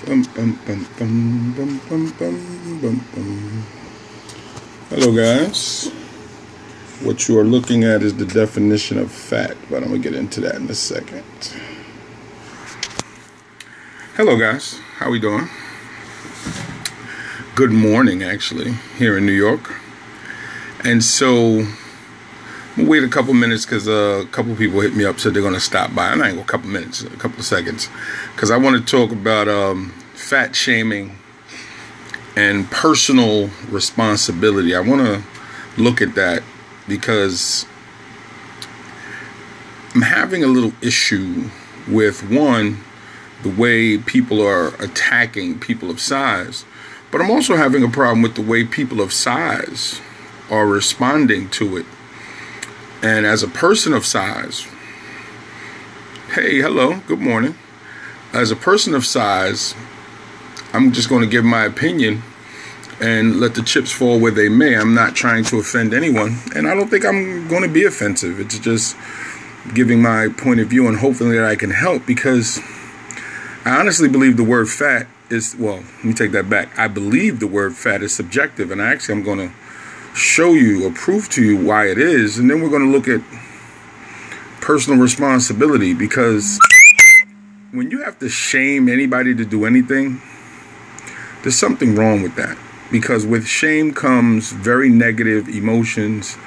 Hello guys, what you are looking at is the definition of fat, but I'm going to get into that in a second. Hello guys, how we doing? Good morning actually, here in New York. And so, I'm going to wait a couple minutes because a couple people hit me up, said they're going to stop by. I'm not going to go a couple minutes, a couple of seconds. Because I want to talk about fat shaming and personal responsibility. I want to look at that because I'm having a little issue with, one, the way people are attacking people of size. But I'm also having a problem with the way people of size are responding to it. And as a person of size, hey, hello, good morning. As a person of size, I'm just going to give my opinion and let the chips fall where they may. I'm not trying to offend anyone, and I don't think I'm going to be offensive. It's just giving my point of view, and hopefully that I can help, because I honestly believe the word fat is, well, let me take that back. I believe the word fat is subjective, and I'm going to show you or prove to you why it is, and then we're going to look at personal responsibility, because when you have to shame anybody to do anything, there's something wrong with that, because with shame comes very negative emotions,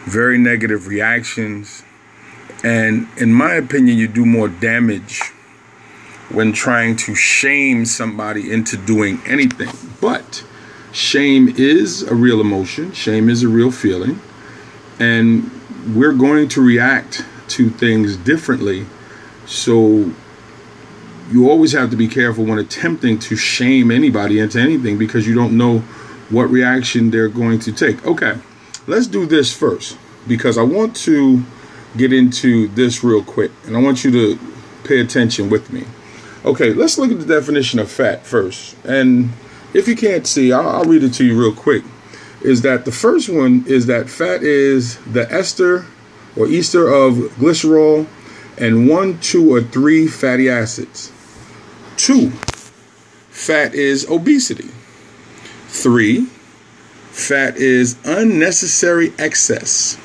very negative reactions, and in my opinion, you do more damage when trying to shame somebody into doing anything. But shame is a real emotion. Shame is a real feeling. And we're going to react to things differently. So you always have to be careful when attempting to shame anybody into anything, because you don't know what reaction they're going to take. Okay, let's do this first, because I want to get into this real quick. And I want you to pay attention with me. Okay, let's look at the definition of fat first. And if you can't see, I'll read it to you real quick. Is that the first one is that fat is the ester or ester of glycerol and 1, 2, or 3 fatty acids. 2, fat is obesity. 3, fat is unnecessary excess.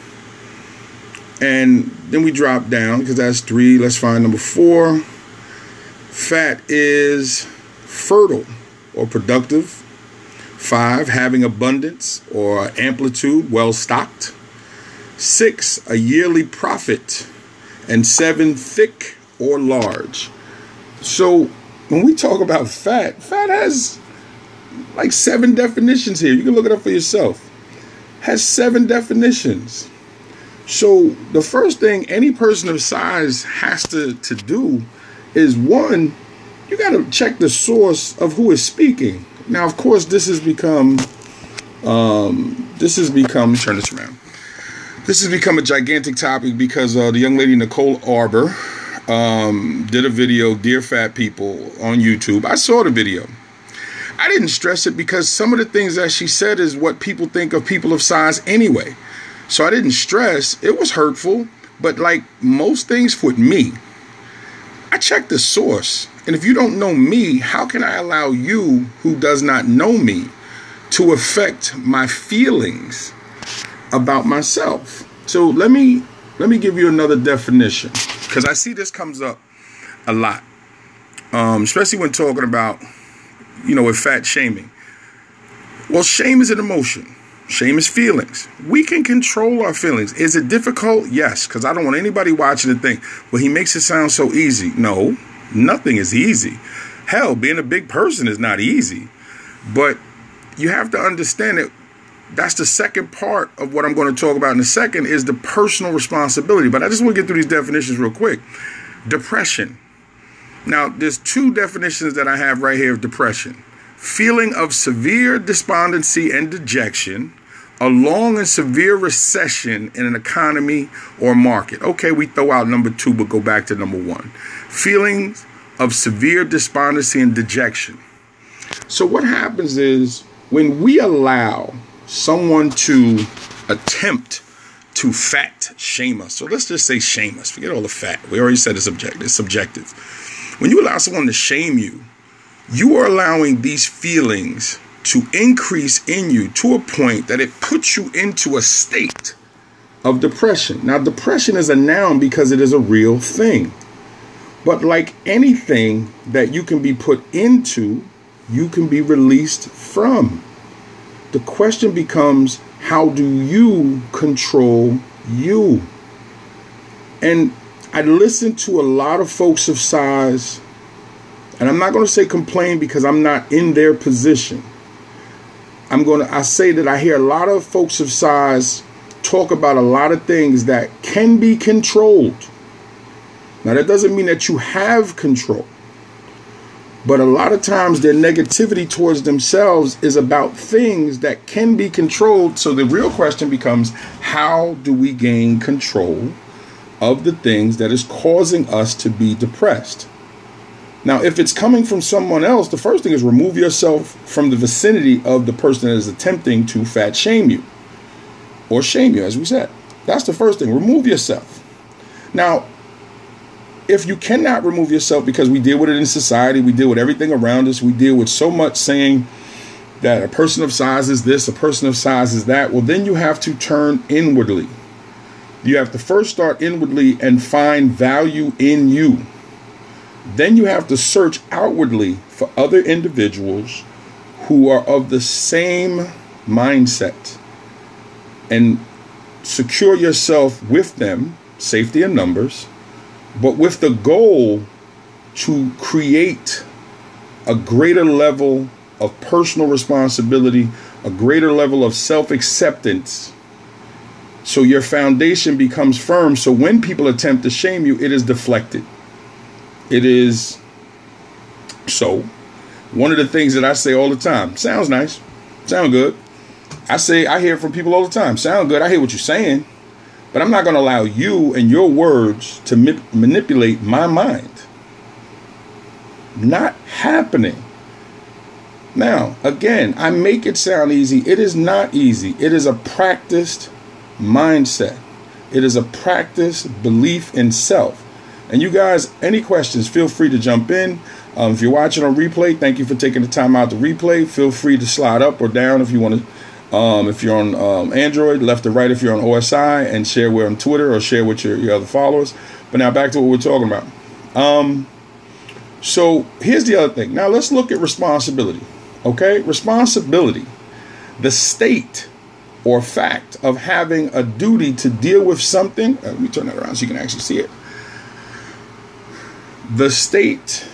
And then we drop down because that's 3. Let's find number 4. Fat is fertile or productive. 5, having abundance or amplitude, well stocked. 6, a yearly profit. And 7, thick or large. So when we talk about fat has like 7 definitions here. You can look it up for yourself. Has 7 definitions. So the first thing any person of size has to do is, one, you got to check the source of who is speaking. Now, of course, this has become, turn this around. This has become a gigantic topic because the young lady, Nicole Arbor, did a video, Dear Fat People, on YouTube. I saw the video. I didn't stress it because some of the things that she said is what people think of people of size anyway. So I didn't stress. It was hurtful, but like most things with me, I check the source. And if you don't know me, how can I allow you, who does not know me, to affect my feelings about myself? So let me give you another definition, because I see this comes up a lot, especially when talking about, with fat shaming. Well, shame is an emotion. Shame is feelings. We can control our feelings. Is it difficult? Yes, because I don't want anybody watching to think, well, he makes it sound so easy. No, nothing is easy. Hell, being a big person is not easy. But you have to understand that that's the second part of what I'm going to talk about in a second, is the personal responsibility. But I just want to get through these definitions real quick. Depression. Now, there's 2 definitions that I have right here of depression. Feeling of severe despondency and dejection, a long and severe recession in an economy or market. Okay, we throw out number 2, but go back to number 1. Feelings of severe despondency and dejection. So what happens is, when we allow someone to attempt to fat shame us, so let's just say shame us, forget all the fat. We already said it's subjective. When you allow someone to shame you, you are allowing these feelings to increase in you to a point that it puts you into a state of depression. Now, depression is a noun because it is a real thing. But like anything that you can be put into, you can be released from. The question becomes, how do you control you? And I listen to a lot of folks of size, and I'm not going to say complain because I'm not in their position. I say that I hear a lot of folks of size talk about a lot of things that can be controlled. Now, that doesn't mean that you have control. But a lot of times their negativity towards themselves is about things that can be controlled. So the real question becomes, how do we gain control of the things that is causing us to be depressed? Now, if it's coming from someone else, the first thing is remove yourself from the vicinity of the person that is attempting to fat shame you or shame you, as we said. That's the first thing. Remove yourself. Now, if you cannot remove yourself, because we deal with it in society, we deal with everything around us, we deal with so much saying that a person of size is this, a person of size is that, well, then you have to turn inwardly. You have to first start inwardly and find value in you. Then you have to search outwardly for other individuals who are of the same mindset and secure yourself with them, safety in numbers, but with the goal to create a greater level of personal responsibility, a greater level of self-acceptance, so your foundation becomes firm. So when people attempt to shame you, it is deflected. It is so. One of the things that I say all the time, sounds nice, sound good. I hear from people all the time, sound good. I hear what you're saying. But I'm not going to allow you and your words to manipulate my mind. Not happening. Now, again, I make it sound easy. It is not easy. It is a practiced mindset. It is a practiced belief in self. And you guys, any questions, feel free to jump in. If you're watching on replay, thank you for taking the time out to replay. Feel free to slide up or down if you want to. If you're on Android, left or right if you're on OSI, and share with on Twitter or share with your other followers. But now back to what we're talking about. So here's the other thing. Now let's look at responsibility. Okay, responsibility, the state or fact of having a duty to deal with something. Let me turn that around so you can actually see it. The state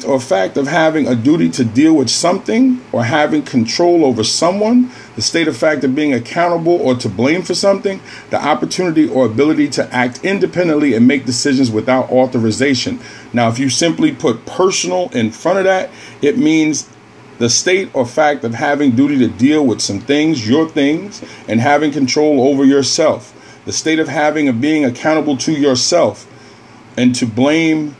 or fact of having a duty to deal with something or having control over someone, the state or fact of being accountable or to blame for something, the opportunity or ability to act independently and make decisions without authorization. Now, if you simply put personal in front of that, it means the state or fact of having duty to deal with some things, your things, and having control over yourself. The state of having and being accountable to yourself and to blame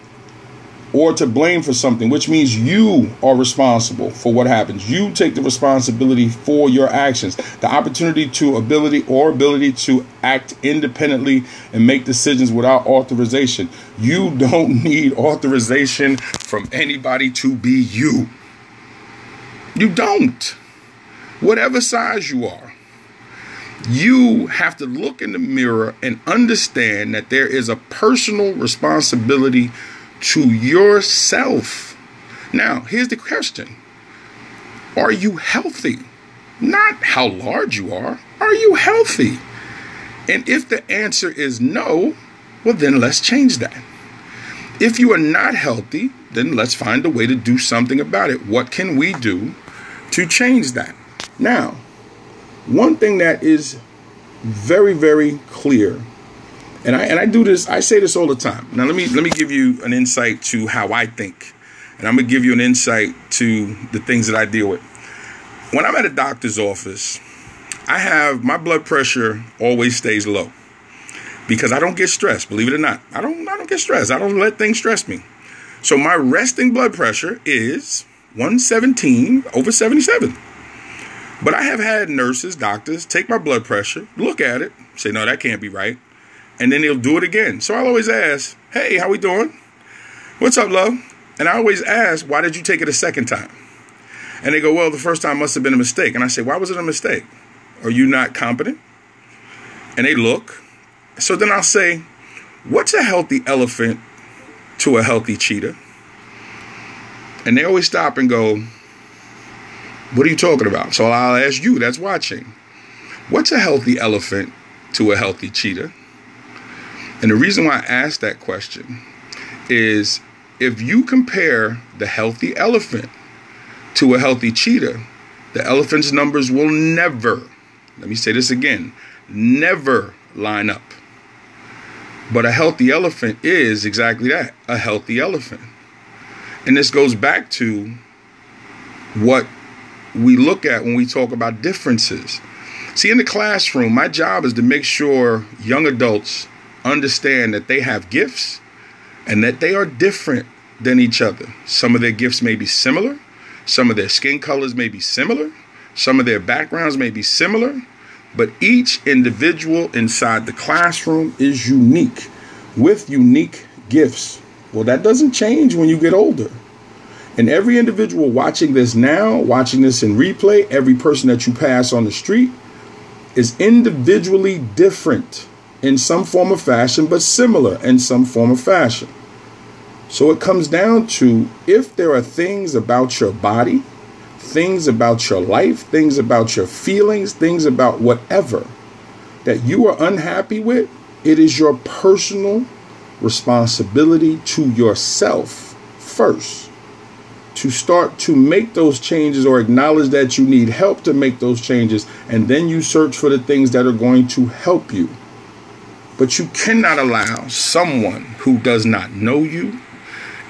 for something, which means you are responsible for what happens. You take the responsibility for your actions. The opportunity to ability to act independently and make decisions without authorization. You don't need authorization from anybody to be you. You don't. Whatever size you are. You have to look in the mirror and understand that there is a personal responsibility to yourself. Now, here's the question. Are you healthy? Not how large you are. Are you healthy? And if the answer is no, well, then let's change that. If you are not healthy, then let's find a way to do something about it. What can we do to change that? Now, one thing that is very, very clear, and I do this, I say this all the time. Now, let me give you an insight to how I think. And I'm going to give you an insight to the things that I deal with. When I'm at a doctor's office, my blood pressure always stays low because I don't get stressed. Believe it or not, I don't get stressed. I don't let things stress me. So my resting blood pressure is 117/77. But I have had nurses, doctors take my blood pressure, look at it, say, no, that can't be right. And then they'll do it again. So I'll always ask, hey, how we doing? What's up, love? And I always ask, why did you take it a second time? And they go, well, the first time must have been a mistake. And I say, why was it a mistake? Are you not competent? And they look. So then I'll say, what's a healthy elephant to a healthy cheetah? And they always stop and go, what are you talking about? So I'll ask you that's watching, what's a healthy elephant to a healthy cheetah? And the reason why I ask that question is if you compare the healthy elephant to a healthy cheetah, the elephant's numbers will never, let me say this again, never line up. But a healthy elephant is exactly that, a healthy elephant. And this goes back to what we look at when we talk about differences. See, in the classroom, my job is to make sure young adults understand that they have gifts and that they are different than each other. Some of their gifts may be similar. Some of their skin colors may be similar. Some of their backgrounds may be similar. But each individual inside the classroom is unique with unique gifts. Well, that doesn't change when you get older. And every individual watching this now, watching this in replay, every person that you pass on the street is individually different in some form of fashion, but similar in some form of fashion. So it comes down to, if there are things about your body, things about your life, things about your feelings, things about whatever that you are unhappy with, it is your personal responsibility to yourself first to start to make those changes, or acknowledge that you need help to make those changes. And then you search for the things that are going to help you. But you cannot allow someone who does not know you,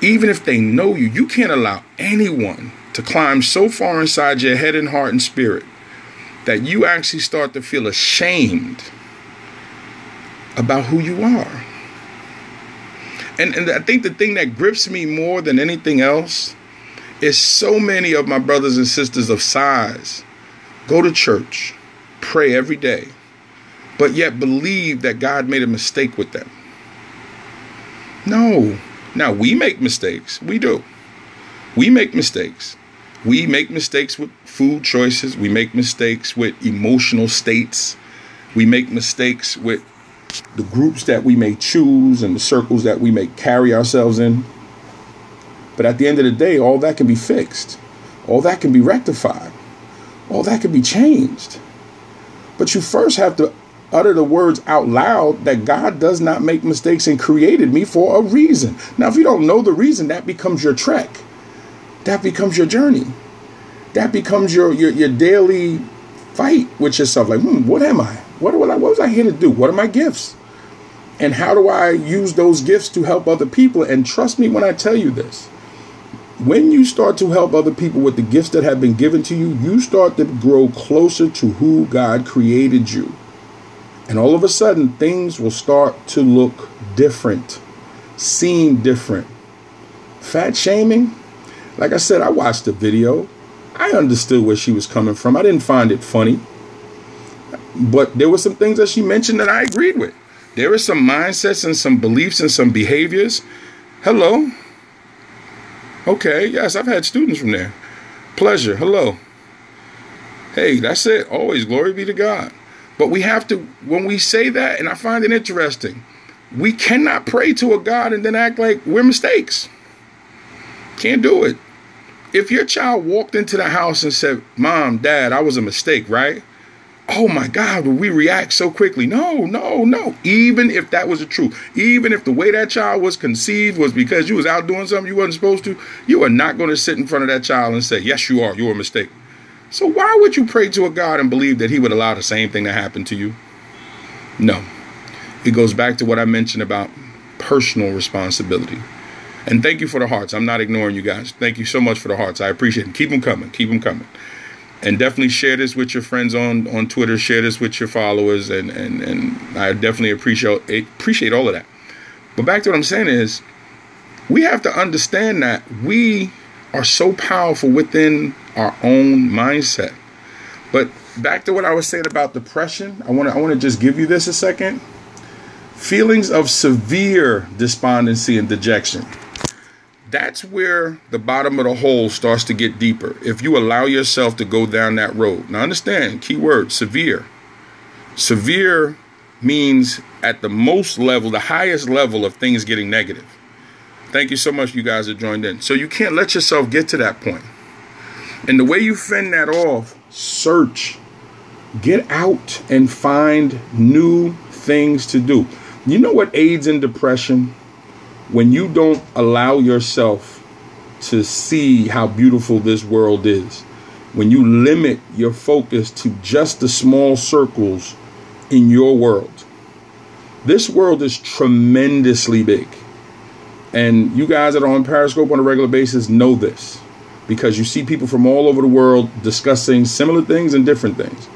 even if they know you, you can't allow anyone to climb so far inside your head and heart and spirit that you actually start to feel ashamed about who you are. And I think the thing that grips me more than anything else is so many of my brothers and sisters of size go to church, pray every day, but yet believe that God made a mistake with them. No. Now, we make mistakes. We do. We make mistakes. We make mistakes with food choices. We make mistakes with emotional states. We make mistakes with the groups that we may choose and the circles that we may carry ourselves in. But at the end of the day, all that can be fixed. All that can be rectified. All that can be changed. But you first have to utter the words out loud that God does not make mistakes and created me for a reason. Now, if you don't know the reason, that becomes your trek. That becomes your journey. That becomes your daily fight with yourself. Like, what am I? What was I here to do? What are my gifts? And how do I use those gifts to help other people? And trust me when I tell you this. When you start to help other people with the gifts that have been given to you, you start to grow closer to who God created you. And all of a sudden, things will start to look different, seem different. Fat shaming? Like I said, I watched the video. I understood where she was coming from. I didn't find it funny. But there were some things that she mentioned that I agreed with. There are some mindsets and some beliefs and some behaviors. Hello. Okay, yes, I've had students from there. Pleasure. Hello. Hey, that's it. Always glory be to God. But we have to, when we say that, and I find it interesting, we cannot pray to a God and then act like we're mistakes. Can't do it. If your child walked into the house and said, Mom, Dad, I was a mistake, right? Oh my God, would we react so quickly? No. Even if that was the truth, even if the way that child was conceived was because you was out doing something you wasn't supposed to, you are not going to sit in front of that child and say, yes, you are. You're a mistake. So why would you pray to a God and believe that he would allow the same thing to happen to you? No. It goes back to what I mentioned about personal responsibility. And thank you for the hearts. I'm not ignoring you guys. Thank you so much for the hearts. I appreciate them. Keep them coming. Keep them coming. And definitely share this with your friends on Twitter. Share this with your followers. And I definitely appreciate all of that. But back to what I'm saying is, we have to understand that we are so powerful within our own mindset. But back to what I was saying about depression, I want to just give you this a second. Feelings of severe despondency and dejection. That's where the bottom of the hole starts to get deeper. If you allow yourself to go down that road. Now understand, key word, severe. Severe means at the most level, the highest level of things getting negative. Thank you so much, you guys that joined in. So you can't let yourself get to that point. And the way you fend that off, search. Get out and find new things to do. You know what aids in depression? When you don't allow yourself to see how beautiful this world is, when you limit your focus to just the small circles in your world. This world is tremendously big. And you guys that are on Periscope on a regular basis know this, because you see people from all over the world discussing similar things and different things.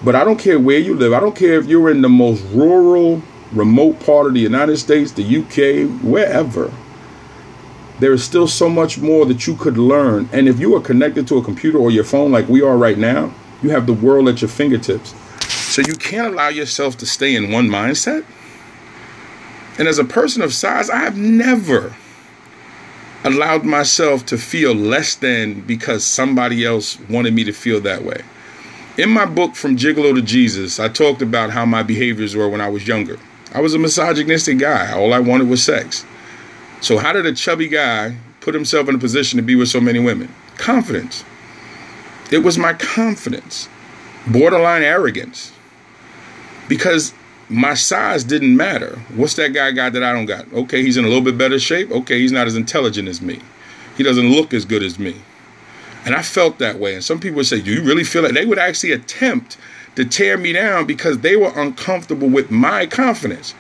But I don't care where you live. I don't care if you're in the most rural, remote part of the United States, the UK, wherever. There is still so much more that you could learn. And if you are connected to a computer or your phone like we are right now, you have the world at your fingertips. So you can't allow yourself to stay in one mindset. And as a person of size, I have never allowed myself to feel less than because somebody else wanted me to feel that way. In my book, From Gigolo to Jesus, I talked about how my behaviors were when I was younger. I was a misogynistic guy. All I wanted was sex. So how did a chubby guy put himself in a position to be with so many women? Confidence. It was my confidence. Borderline arrogance. Because my size didn't matter. What's that guy got that I don't got? Okay, he's in a little bit better shape. Okay, he's not as intelligent as me. He doesn't look as good as me. And I felt that way. And some people would say, do you really feel it? They would actually attempt to tear me down because they were uncomfortable with my confidence.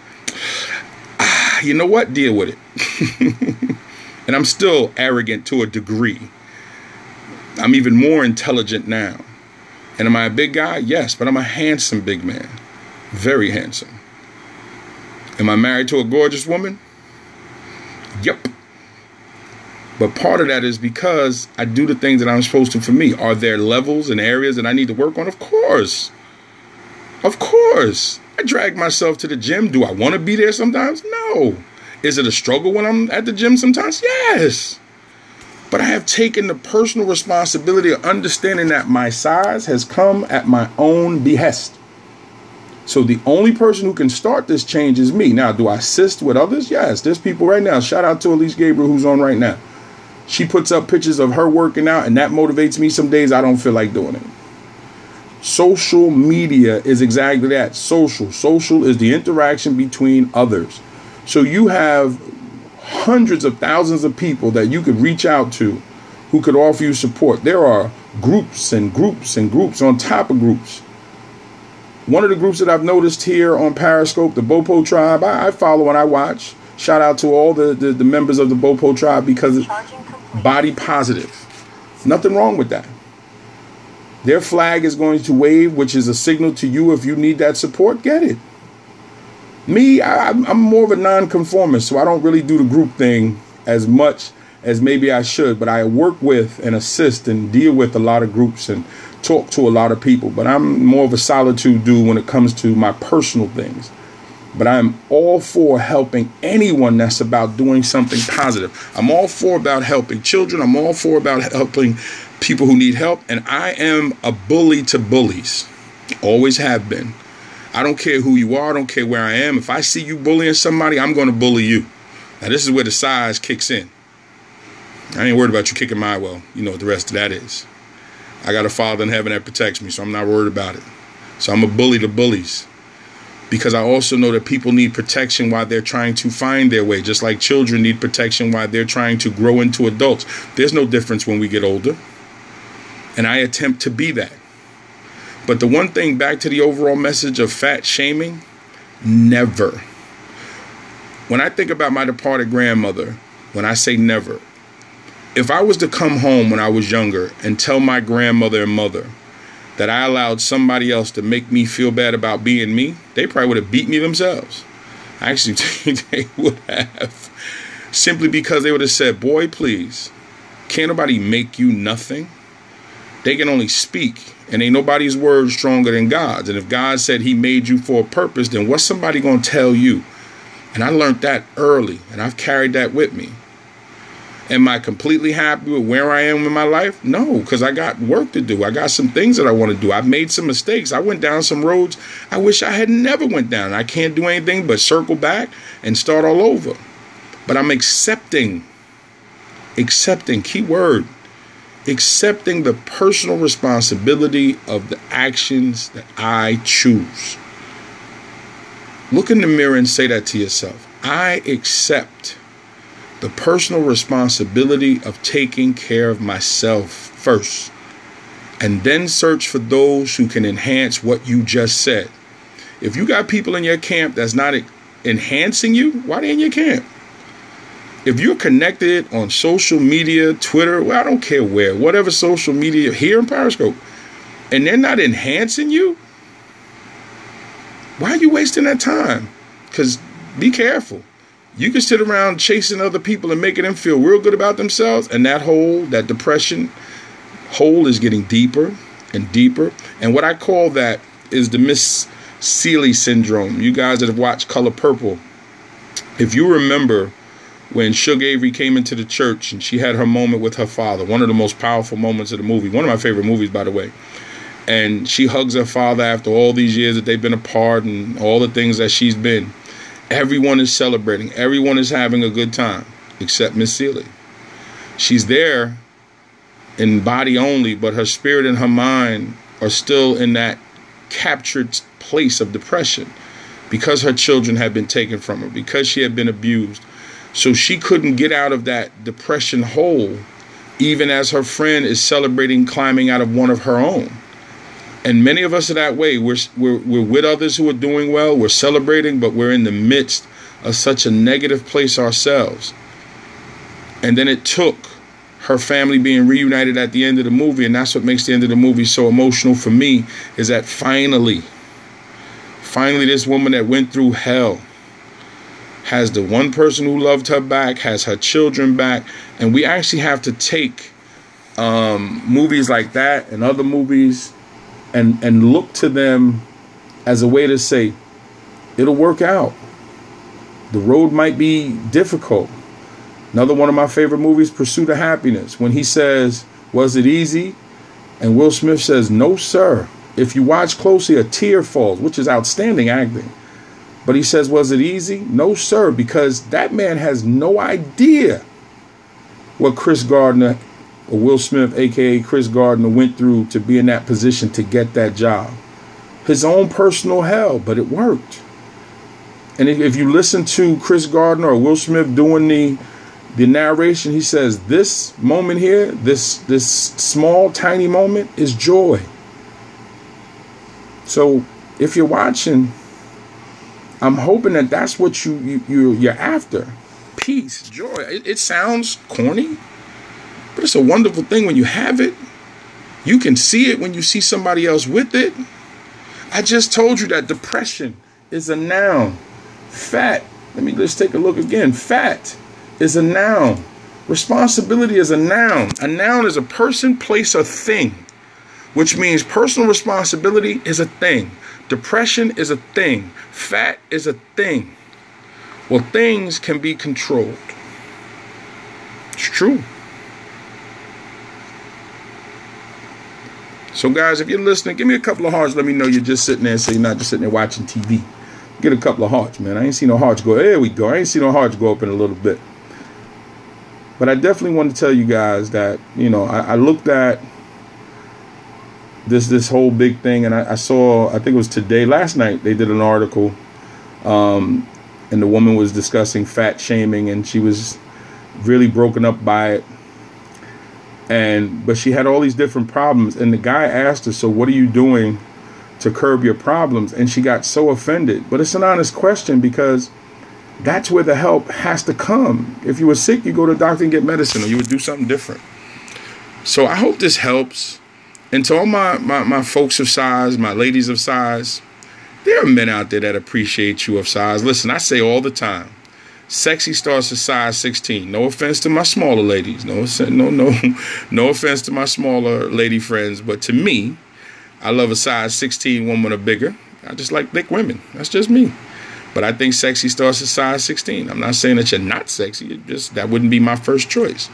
You know what? Deal with it. And I'm still arrogant to a degree. I'm even more intelligent now. And am I a big guy? Yes, but I'm a handsome big man. Very handsome. Am I married to a gorgeous woman? Yep. But part of that is because I do the things that I'm supposed to for me. Are there levels and areas that I need to work on? Of course. Of course. I drag myself to the gym. Do I want to be there sometimes? No. Is it a struggle when I'm at the gym sometimes? Yes. But I have taken the personal responsibility of understanding that my size has come at my own behest. So the only person who can start this change is me. Now, do I assist with others? Yes. There's people right now. Shout out to Elise Gabriel, who's on right now. She puts up pictures of her working out, and that motivates me. Some days I don't feel like doing it. Social media is exactly that. Social. Social is the interaction between others. So you have hundreds of thousands of people that you could reach out to who could offer you support. There are groups and groups and groups on top of groups. One of the groups that I've noticed here on Periscope, the Bopo Tribe, I follow and I watch. Shout out to all the members of the Bopo Tribe because it's body positive. Nothing wrong with that. Their flag is going to wave, which is a signal to you if you need that support, get it. Me, I'm more of a nonconformist, so I don't really do the group thing as much as maybe I should. But I work with and assist and deal with a lot of groups and talk to a lot of people. But I'm more of a solitude dude when it comes to my personal things. But I'm all for helping anyone that's about doing something positive. I'm all for about helping children. I'm all for about helping people who need help. And I am a bully to bullies. Always have been. I don't care who you are. I don't care where I am. If I see you bullying somebody, I'm going to bully you. Now, this is where the size kicks in. I ain't worried about you kicking my well. You know what the rest of that is. I got a Father in heaven that protects me, so I'm not worried about it. So I'm a bully to bullies. Because I also know that people need protection while they're trying to find their way, just like children need protection while they're trying to grow into adults. There's no difference when we get older. And I attempt to be that. But the one thing, back to the overall message of fat shaming, never. When I think about my departed grandmother, when I say never, if I was to come home when I was younger and tell my grandmother and mother that I allowed somebody else to make me feel bad about being me, they probably would have beat me themselves. I actually think they would have. Simply because they would have said, boy, please, can't nobody make you nothing. They can only speak, and ain't nobody's word stronger than God's. And if God said he made you for a purpose, then what's somebody going to tell you? And I learned that early, and I've carried that with me. Am I completely happy with where I am in my life? No, because I got work to do. I got some things that I want to do. I've made some mistakes. I went down some roads I wish I had never went down. I can't do anything but circle back and start all over. But I'm accepting, key word, accepting the personal responsibility of the actions that I choose. Look in the mirror and say that to yourself. I accept the personal responsibility of taking care of myself first, and then search for those who can enhance what you just said. If you got people in your camp that's not enhancing you, why they in your camp? If you're connected on social media, Twitter, well, I don't care where, whatever social media, here in Periscope, and they're not enhancing you, why are you wasting that time? Because be careful. You can sit around chasing other people and making them feel real good about themselves, and that depression hole is getting deeper and deeper. And what I call that is the Miss Seeley syndrome. You guys that have watched Color Purple, if you remember when Suge Avery came into the church and she had her moment with her father, one of the most powerful moments of the movie, one of my favorite movies, by the way. And she hugs her father after all these years that they've been apart and all the things that she's been. Everyone is celebrating. Everyone is having a good time, except Miss Seeley. She's there in body only, but her spirit and her mind are still in that captured place of depression because her children had been taken from her, because she had been abused. So she couldn't get out of that depression hole, even as her friend is celebrating climbing out of one of her own. And many of us are that way. We're with others who are doing well. We're celebrating, but we're in the midst of such a negative place ourselves. And then it took her family being reunited at the end of the movie, and that's what makes the end of the movie so emotional for me, is that finally this woman that went through hell has the one person who loved her back, has her children back. And we actually have to take movies like that and other movies and look to them as a way to say, it'll work out. The road might be difficult. Another one of my favorite movies, Pursuit of Happiness, when he says, was it easy? And Will Smith says, no, sir. If you watch closely, a tear falls, which is outstanding acting. But he says, was it easy? No, sir, because that man has no idea what Chris Gardner, or Will Smith, a.k.a. Chris Gardner, went through to be in that position to get that job. His own personal hell, but it worked. And if you listen to Chris Gardner or Will Smith doing the narration, he says, this moment here, this small, tiny moment is joy. So if you're watching, I'm hoping that that's what you're after. Peace, joy. It sounds corny, but it's a wonderful thing when you have it. You can see it when you see somebody else with it. I just told you that depression is a noun. Fat, let me just take a look again. Fat is a noun. Responsibility is a noun. A noun is a person, place, or thing, which means personal responsibility is a thing. Depression is a thing. Fat is a thing. Well, things can be controlled. It's true. So, guys, if you're listening, give me a couple of hearts. Let me know you're just sitting there, so you're not just sitting there watching TV. Get a couple of hearts, man. I ain't seen no hearts go. There we go. I ain't seen no hearts go up in a little bit. But I definitely want to tell you guys that, I looked at this whole big thing, and I saw, I think it was last night, they did an article, and the woman was discussing fat shaming, and she was really broken up by it. But she had all these different problems, and the guy asked her, so what are you doing to curb your problems? And she got so offended. But it's an honest question, because that's where the help has to come. If you were sick, you go to the doctor and get medicine, or you would do something different. So I hope this helps. And to all my folks of size, my ladies of size, there are men out there that appreciate you of size. Listen, I say all the time, sexy starts at size 16. No offense to my smaller ladies. No offense to my smaller lady friends. But to me, I love a size 16 woman or bigger. I just like thick women. That's just me. But I think sexy starts at size 16. I'm not saying that you're not sexy. That wouldn't be my first choice.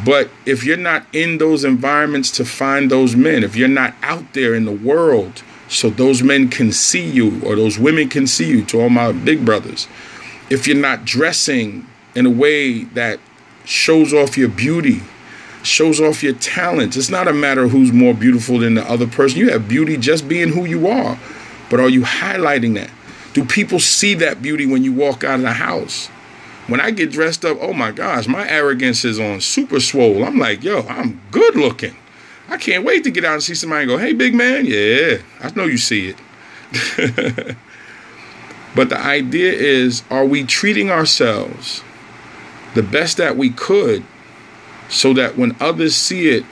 But if you're not in those environments to find those men, if you're not out there in the world so those men can see you or those women can see you, to all my big brothers, if you're not dressing in a way that shows off your beauty, shows off your talent, it's not a matter of who's more beautiful than the other person. You have beauty just being who you are. But are you highlighting that? Do people see that beauty when you walk out of the house? When I get dressed up, oh my gosh, my arrogance is on super swole. I'm like, yo, I'm good looking. I can't wait to get out and see somebody and go, hey, big man. Yeah, I know you see it. But the idea is, are we treating ourselves the best that we could so that when others see it,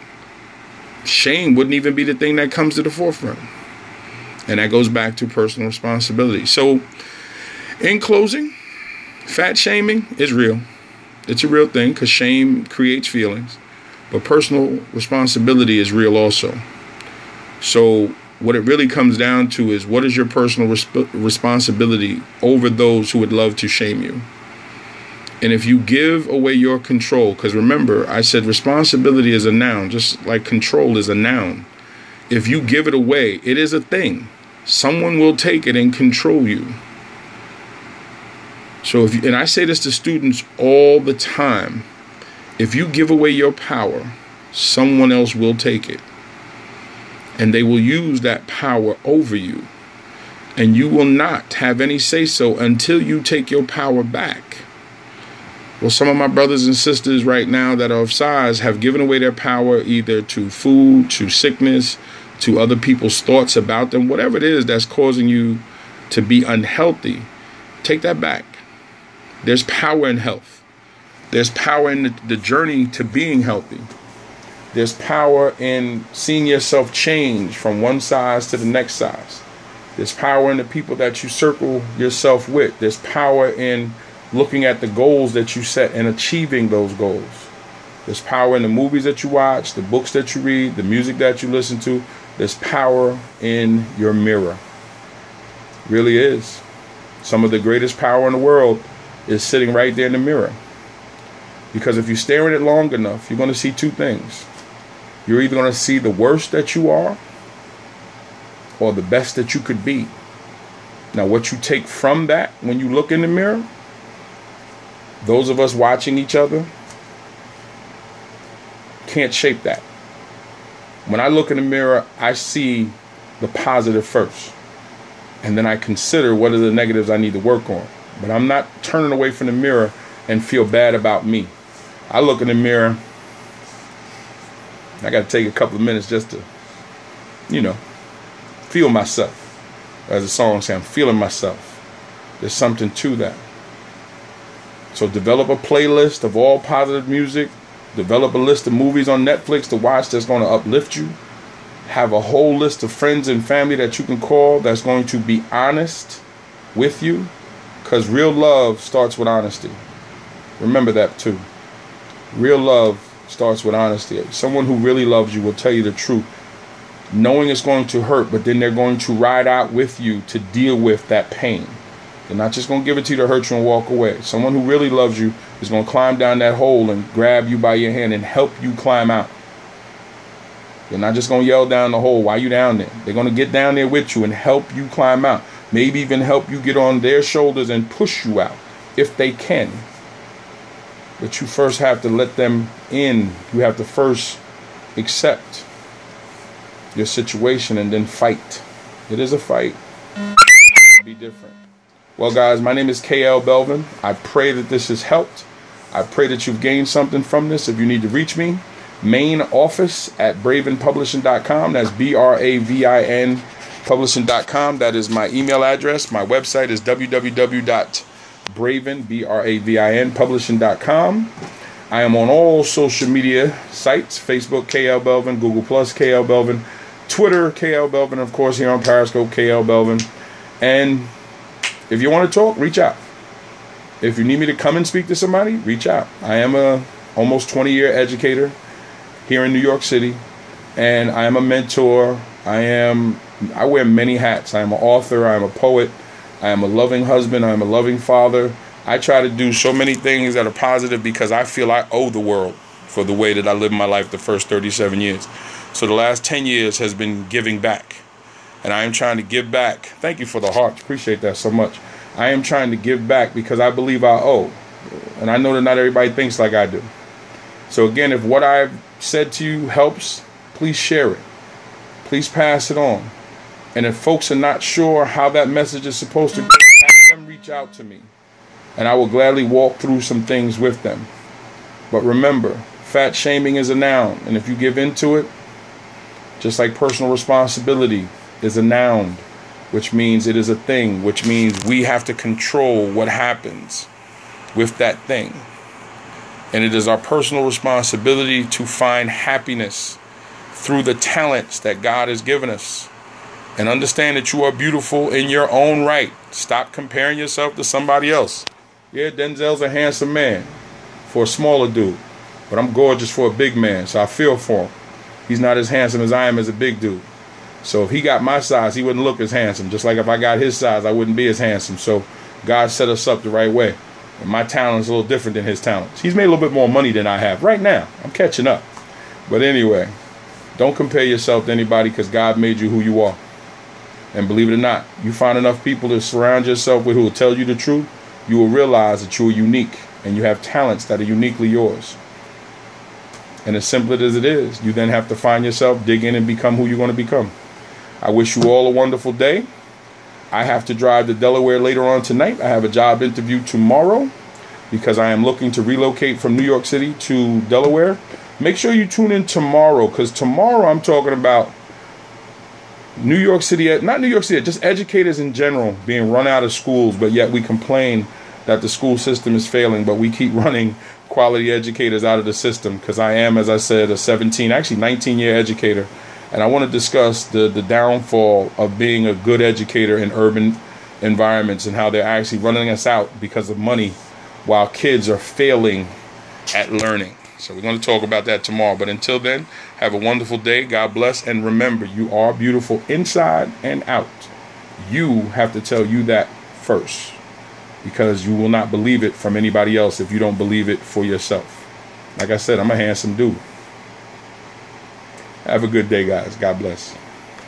shame wouldn't even be the thing that comes to the forefront? And that goes back to personal responsibility. So in closing, fat shaming is real. It's a real thing because shame creates feelings. But personal responsibility is real also. So what it really comes down to is, what is your personal responsibility over those who would love to shame you? And if you give away your control, because remember, I said responsibility is a noun, just like control is a noun. If you give it away, it is a thing. Someone will take it and control you. So and I say this to students all the time, if you give away your power, someone else will take it. And they will use that power over you. And you will not have any say-so until you take your power back. Well, some of my brothers and sisters right now that are of size have given away their power either to food, to sickness, to other people's thoughts about them, whatever it is that's causing you to be unhealthy. Take that back. There's power in health. There's power in the journey to being healthy. There's power in seeing yourself change from one size to the next size. There's power in the people that you circle yourself with. There's power in looking at the goals that you set and achieving those goals. There's power in the movies that you watch, the books that you read, the music that you listen to. There's power in your mirror. Really is. Some of the greatest power in the world is sitting right there in the mirror. Because if you stare at it long enough, you're going to see two things. You're either going to see the worst that you are or the best that you could be. Now, what you take from that when you look in the mirror, those of us watching each other can't shape that. When I look in the mirror, I see the positive first. And then I consider what are the negatives I need to work on. But I'm not turning away from the mirror and feel bad about me. I look in the mirror. I got to take a couple of minutes just to, feel myself. As the song says, I'm feeling myself. There's something to that. So develop a playlist of all positive music. Develop a list of movies on Netflix to watch that's going to uplift you. Have a whole list of friends and family that you can call that's going to be honest with you. Because real love starts with honesty. Remember that too. Real love starts with honesty. Someone who really loves you will tell you the truth, knowing it's going to hurt, but then they're going to ride out with you to deal with that pain. They're not just going to give it to you to hurt you and walk away. Someone who really loves you is going to climb down that hole and grab you by your hand and help you climb out. They're not just going to yell down the hole while you're down there. They're going to get down there with you and help you climb out. Maybe even help you get on their shoulders and push you out if they can. But you first have to let them in. You have to first accept your situation and then fight. It is a fight. Be different. Well, guys, my name is KL Belvin. I pray that this has helped. I pray that you've gained something from this. If you need to reach me, main office at bravinpublishing.com. That's BRAVIN publishing.com. That is my email address. My website is www.bravinpublishing.com. I am on all social media sites: Facebook, KL Belvin; Google Plus, KL Belvin; Twitter, KL Belvin; of course, here on Periscope, KL Belvin. And if you want to talk, reach out. If you need me to come and speak to somebody, reach out. I am a almost 20-year educator here in New York City, and I am a mentor. I wear many hats. I am an author. I am a poet. I am a loving husband. I am a loving father. I try to do so many things that are positive because I feel I owe the world for the way that I lived my life the first 37 years. So the last 10 years has been giving back. And I am trying to give back. Thank you for the hearts. Appreciate that so much. I am trying to give back because I believe I owe. And I know that not everybody thinks like I do. So again, if what I've said to you helps, please share it. Please pass it on. And if folks are not sure how that message is supposed to go, have them reach out to me. And I will gladly walk through some things with them. But remember, fat shaming is a noun. And if you give into it, just like personal responsibility is a noun, which means it is a thing, which means we have to control what happens with that thing. And it is our personal responsibility to find happiness through the talents that God has given us. And understand that you are beautiful in your own right. Stop comparing yourself to somebody else. Yeah, Denzel's a handsome man for a smaller dude, but I'm gorgeous for a big man, so I feel for him. He's not as handsome as I am as a big dude. So if he got my size, he wouldn't look as handsome. Just like if I got his size, I wouldn't be as handsome. So God set us up the right way. And my talent is a little different than his talents. He's made a little bit more money than I have right now. I'm catching up. But anyway, don't compare yourself to anybody because God made you who you are. And believe it or not, you find enough people to surround yourself with who will tell you the truth, you will realize that you are unique and you have talents that are uniquely yours. And as simple as it is, you then have to find yourself, dig in, and become who you're going to become. I wish you all a wonderful day. I have to drive to Delaware later on tonight. I have a job interview tomorrow because I am looking to relocate from New York City to Delaware. Make sure you tune in tomorrow because tomorrow I'm talking about New York City, not New York City, just educators in general being run out of schools, but yet we complain that the school system is failing, but we keep running quality educators out of the system because I am, as I said, a 19-year educator. And I want to discuss the downfall of being a good educator in urban environments and how they're actually running us out because of money while kids are failing at learning. So we're going to talk about that tomorrow. But until then, have a wonderful day. God bless. And remember, you are beautiful inside and out. You have to tell you that first because you will not believe it from anybody else if you don't believe it for yourself. Like I said, I'm a handsome dude. Have a good day, guys. God bless.